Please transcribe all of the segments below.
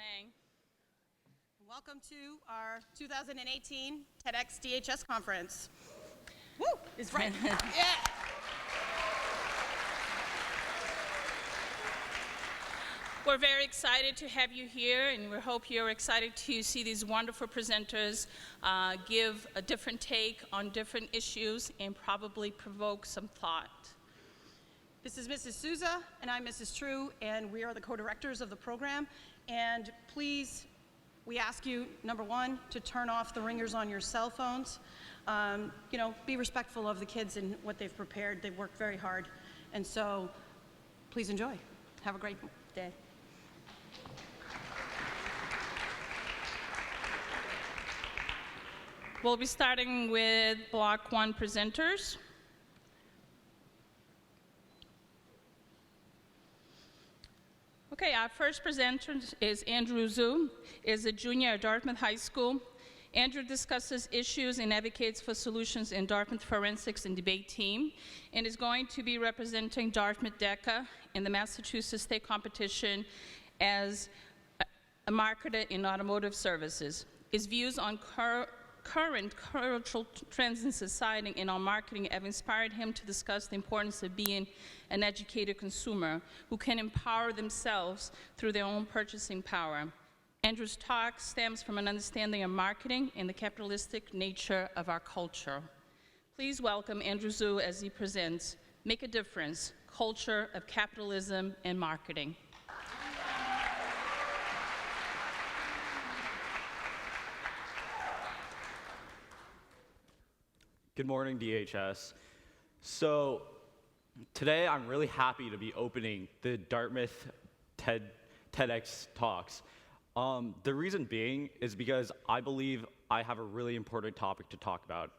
Lang. Welcome to our 2018 TEDx DHS conference. Woo! It's right. Yeah. We're very excited to have you here, and we hope you're excited to see these wonderful presenters give a different take on different issues and probably provoke some thought. This is Mrs. Souza, and I'm Mrs. True, and we are the co-directors of the program. And please, we ask you, number one, to turn off the ringers on your cell phones. Be respectful of the kids and what they've prepared. They've worked very hard. And so, please enjoy. Have a great day. We'll be starting with Block 1 presenters. Okay, our first presenter is Andrew Zhu, is a junior at Dartmouth High School. Andrew discusses issues and advocates for solutions in Dartmouth Forensics and Debate Team, and is going to be representing Dartmouth DECA in the Massachusetts State Competition as a marketer in automotive services. His views on current cultural trends in society and on marketing have inspired him to discuss the importance of being an educated consumer who can empower themselves through their own purchasing power. Andrew's talk stems from an understanding of marketing and the capitalistic nature of our culture. Please welcome Andrew Zhu as he presents Make a Difference, Culture of Capitalism and Marketing. Good morning, DHS. So today I'm really happy to be opening the Dartmouth TEDx Talks. The reason being is because I believe I have a really important topic to talk about,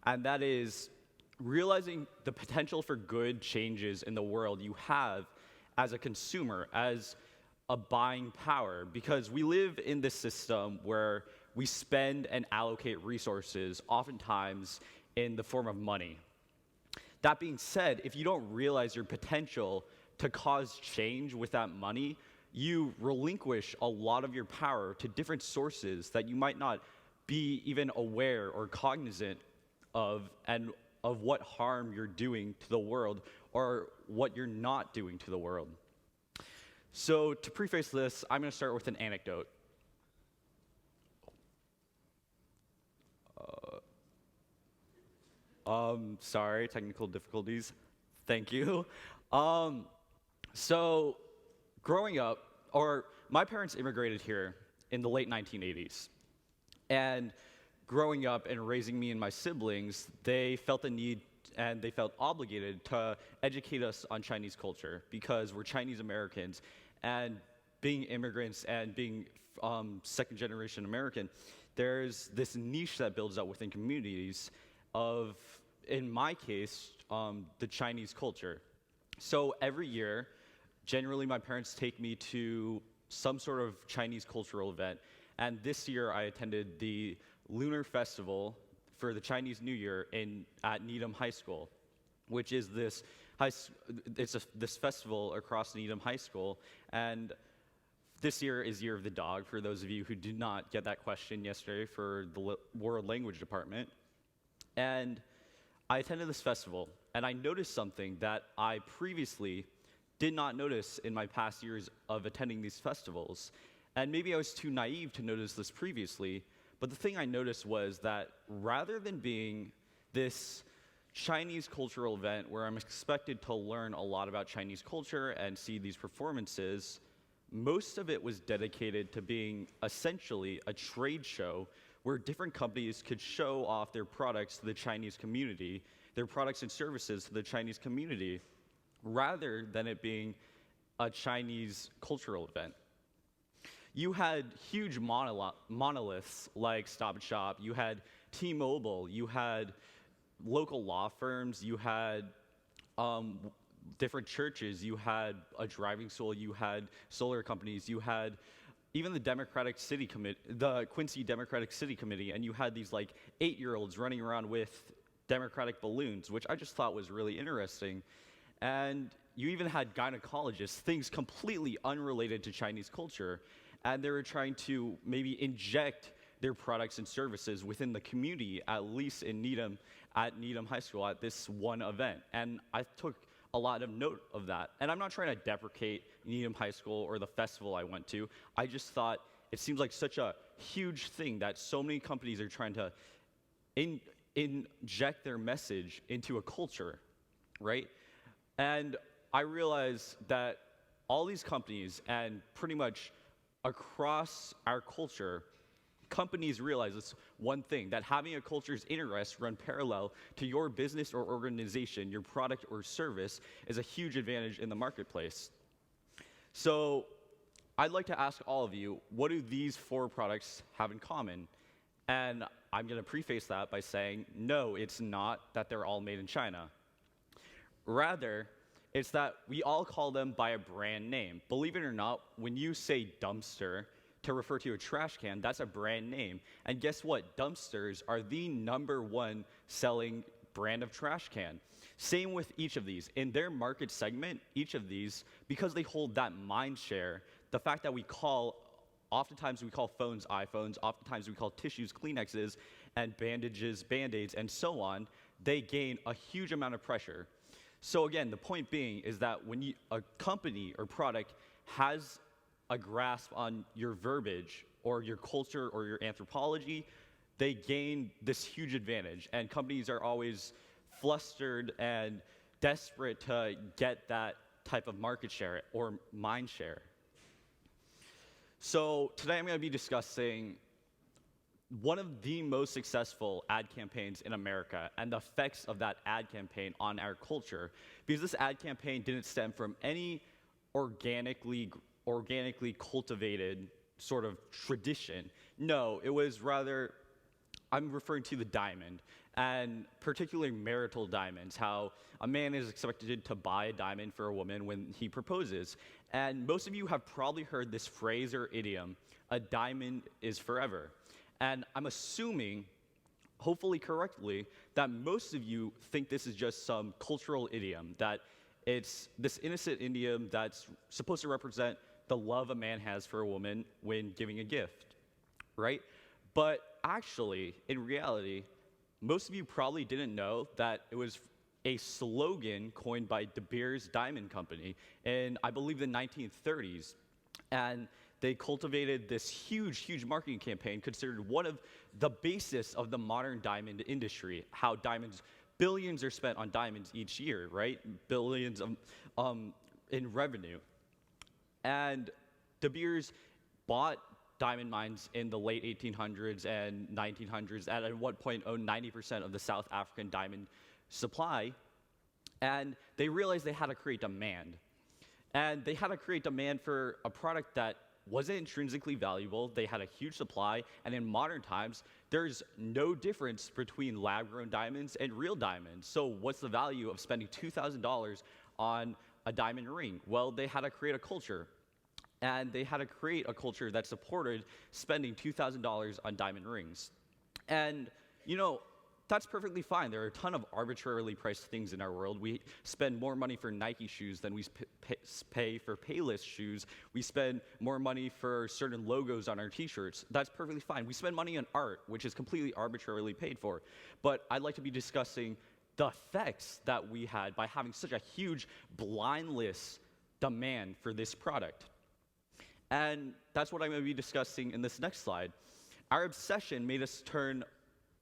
and that is realizing the potential for good changes in the world you have as a consumer, as a buying power, because we live in this system where we spend and allocate resources, oftentimes in the form of money. That being said, if you don't realize your potential to cause change with that money, you relinquish a lot of your power to different sources that you might not be even aware or cognizant of, and of what harm you're doing to the world or what you're not doing to the world. So to preface this, I'm going to start with an anecdote. Sorry, technical difficulties. Thank you. So growing up, my parents immigrated here in the late 1980s. And growing up and raising me and my siblings, they felt the need and they felt obligated to educate us on Chinese culture because we're Chinese Americans, and being immigrants and being second generation American, there's this niche that builds up within communities of, in my case, the Chinese culture. So every year, generally my parents take me to some sort of Chinese cultural event, and this year I attended the Lunar Festival for the Chinese New Year at Needham High School, which is this festival across Needham High School, and this year is Year of the Dog, for those of you who did not get that question yesterday for the World Language Department. And I attended this festival, and I noticed something that I previously did not notice in my past years of attending these festivals. And maybe I was too naive to notice this previously, but the thing I noticed was that rather than being this Chinese cultural event where I'm expected to learn a lot about Chinese culture and see these performances, most of it was dedicated to being essentially a trade show where different companies could show off their products to the Chinese community, their products and services to the Chinese community, rather than it being a Chinese cultural event. You had huge monoliths like Stop and Shop, you had T-Mobile, you had local law firms, you had different churches, you had a driving school, you had solar companies, you had even the Quincy Democratic City Committee, and you had these like 8-year-olds running around with Democratic balloons, which I just thought was really interesting. And you even had gynecologists, things completely unrelated to Chinese culture. and they were trying to maybe inject their products and services within the community, at least in Needham, at Needham High School at this one event. And I took a lot of note of that. And I'm not trying to deprecate Needham High School or the festival I went to. I just thought it seems like such a huge thing that so many companies are trying to inject their message into a culture, right? And I realized that all these companies, and pretty much across our culture, companies realize this one thing, that having a culture's interests run parallel to your business or organization, your product or service, is a huge advantage in the marketplace. So I'd like to ask all of you, what do these 4 products have in common? And I'm going to preface that by saying, no, it's not that they're all made in China. Rather, it's that we all call them by a brand name. Believe it or not, when you say dumpster to refer to a trash can, that's a brand name. And guess what? Dumpsters are the #1 selling brand of trash can. Same with each of these. In their market segment, each of these, because they hold that mind share, the fact that oftentimes we call phones iPhones, oftentimes we call tissues Kleenexes, and bandages Band-Aids, and so on, they gain a huge amount of pressure. So again, the point being is that when a company or product has a grasp on your verbiage or your culture or your anthropology, they gain this huge advantage. And companies are always flustered and desperate to get that type of market share or mind share. So today I'm going to be discussing one of the most successful ad campaigns in America and the effects of that ad campaign on our culture, because this ad campaign didn't stem from any organically cultivated sort of tradition. No, it was rather, I'm referring to the diamond, and particularly marital diamonds, how a man is expected to buy a diamond for a woman when he proposes. And most of you have probably heard this phrase or idiom, a diamond is forever. And I'm assuming, hopefully correctly, that most of you think this is just some cultural idiom, that it's this innocent idiom that's supposed to represent the love a man has for a woman when giving a gift, right? But actually, in reality, most of you probably didn't know that it was a slogan coined by De Beers Diamond Company in, I believe, the 1930s. And they cultivated this huge marketing campaign, considered one of the basis of the modern diamond industry, how billions are spent on diamonds each year, right? Billions in revenue. And De Beers bought diamond mines in the late 1800s and 1900s, and at one point owned 90% of the South African diamond supply. And they realized they had to create demand. And they had to create demand for a product that wasn't intrinsically valuable. They had a huge supply, and in modern times, there's no difference between lab-grown diamonds and real diamonds. So what's the value of spending $2,000 on a diamond ring? Well, they had to create a culture, and they had to create a culture that supported spending $2,000 on diamond rings. And, you know, that's perfectly fine. There are a ton of arbitrarily priced things in our world. We spend more money for Nike shoes than we pay for Payless shoes. We spend more money for certain logos on our t-shirts. That's perfectly fine. We spend money on art, which is completely arbitrarily paid for. But I'd like to be discussing the effects that we had by having such a huge, blindless demand for this product. And that's what I'm going to be discussing in this next slide. Our obsession made us turn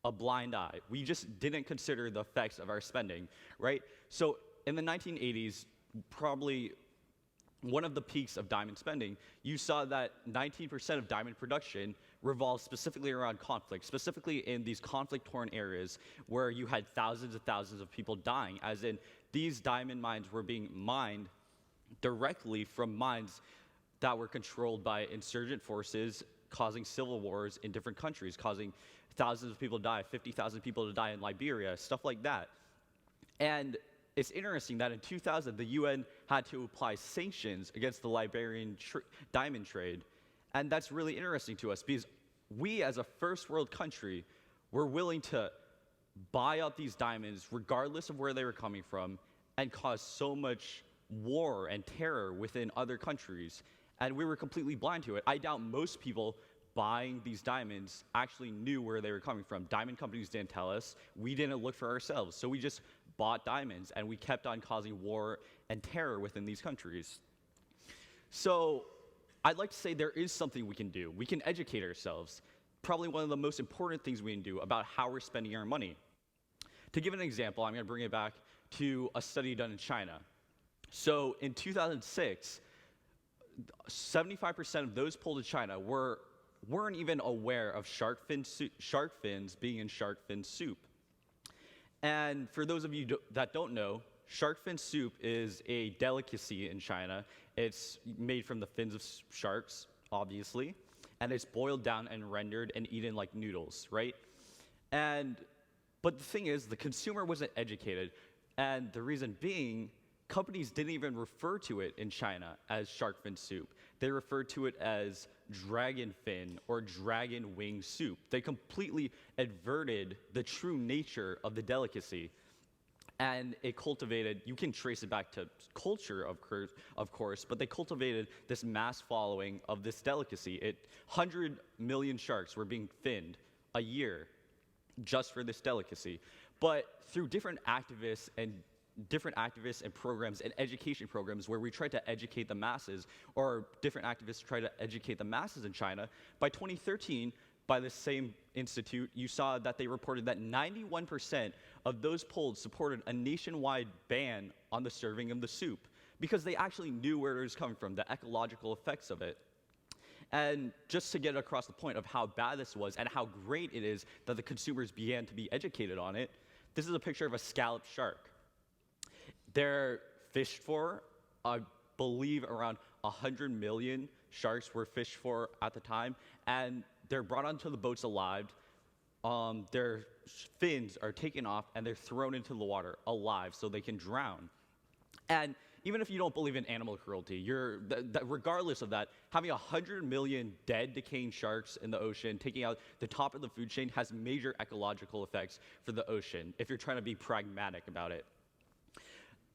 a blind eye. We just didn't consider the effects of our spending, right? So in the 1980s, probably one of the peaks of diamond spending, you saw that 19% of diamond production revolved specifically around conflict, specifically in these conflict-torn areas where you had thousands and thousands of people dying, as in these diamond mines were being mined directly from mines that were controlled by insurgent forces, causing civil wars in different countries, causing thousands of people to die, 50,000 people to die in Liberia, stuff like that. And it's interesting that in 2000, the UN had to apply sanctions against the Liberian diamond trade. And that's really interesting to us because we, as a first world country, were willing to buy out these diamonds regardless of where they were coming from and cause so much war and terror within other countries. and we were completely blind to it. I doubt most people buying these diamonds actually knew where they were coming from. Diamond companies didn't tell us. We didn't look for ourselves. So we just bought diamonds, and we kept on causing war and terror within these countries. So I'd like to say there is something we can do. We can educate ourselves. Probably one of the most important things we can do about how we're spending our money. To give an example, I'm going to bring it back to a study done in China. So in 2006, 75% of those polled in China weren't even aware of shark fins being in shark fin soup. And for those of you that don't know, shark fin soup is a delicacy in China. It's made from the fins of sharks, obviously, and it's boiled down and rendered and eaten like noodles, right? But the thing is, the consumer wasn't educated, and the reason being, companies didn't even refer to it in China as shark fin soup. They referred to it as dragon fin or dragon wing soup. They completely adverted the true nature of the delicacy. And it cultivated, you can trace it back to culture, of course, but they cultivated this mass following of this delicacy. 100 million sharks were being finned a year just for this delicacy. But through different activists and programs and education programs where we tried to educate the masses, or different activists tried to educate the masses in China, by 2013, by the same institute, you saw that they reported that 91% of those polled supported a nationwide ban on the serving of the soup because they actually knew where it was coming from, the ecological effects of it. And just to get across the point of how bad this was and how great it is that the consumers began to be educated on it, this is a picture of a scallop shark. They're fished for, I believe around 100 million sharks were fished for at the time, and they're brought onto the boats alive. Their fins are taken off and they're thrown into the water alive so they can drown. And even if you don't believe in animal cruelty, regardless of that, having 100 million dead, decaying sharks in the ocean, taking out the top of the food chain, has major ecological effects for the ocean, if you're trying to be pragmatic about it.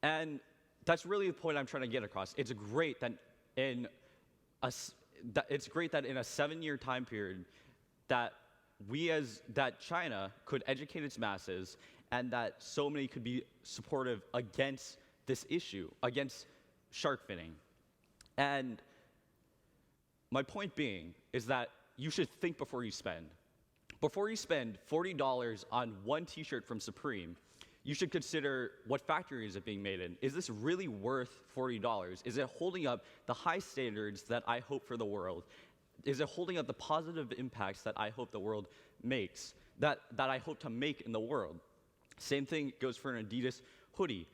And that's really the point I'm trying to get across. It's great that in a 7-year time period that China could educate its masses and that so many could be supportive against this issue, against shark finning. And my point being is that you should think before you spend. Before you spend $40 on one t-shirt from Supreme, you should consider what factory is it being made in. Is this really worth $40? Is it holding up the high standards that I hope for the world? Is it holding up the positive impacts that I hope the world makes, that I hope to make in the world? Same thing goes for an Adidas hoodie.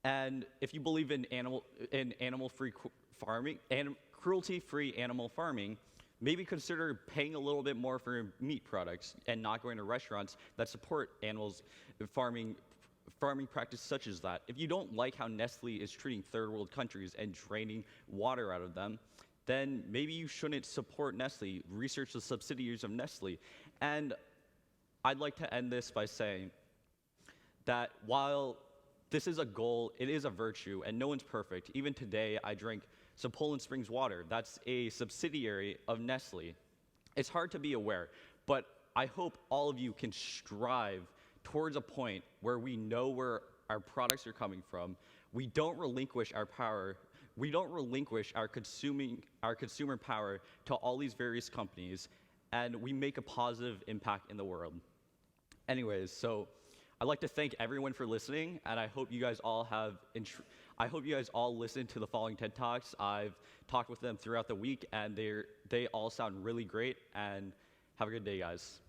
And if you believe in animal-free farming and cruelty-free animal farming, maybe consider paying a little bit more for meat products and not going to restaurants that support animals farming practice such as that. If you don't like how Nestle is treating third world countries and draining water out of them, then maybe you shouldn't support Nestle. Research the subsidiaries of Nestle. And I'd like to end this by saying that while this is a goal, it is a virtue, and no one's perfect. Even today, I drink some Poland Springs water. That's a subsidiary of Nestle. It's hard to be aware, but I hope all of you can strive towards a point where we know where our products are coming from. We don't relinquish our power. We don't relinquish our consumer power to all these various companies, and we make a positive impact in the world. Anyways, so I'd like to thank everyone for listening, and I hope you guys all listen to the following TED Talks. I've talked with them throughout the week, and they all sound really great. And have a good day, guys.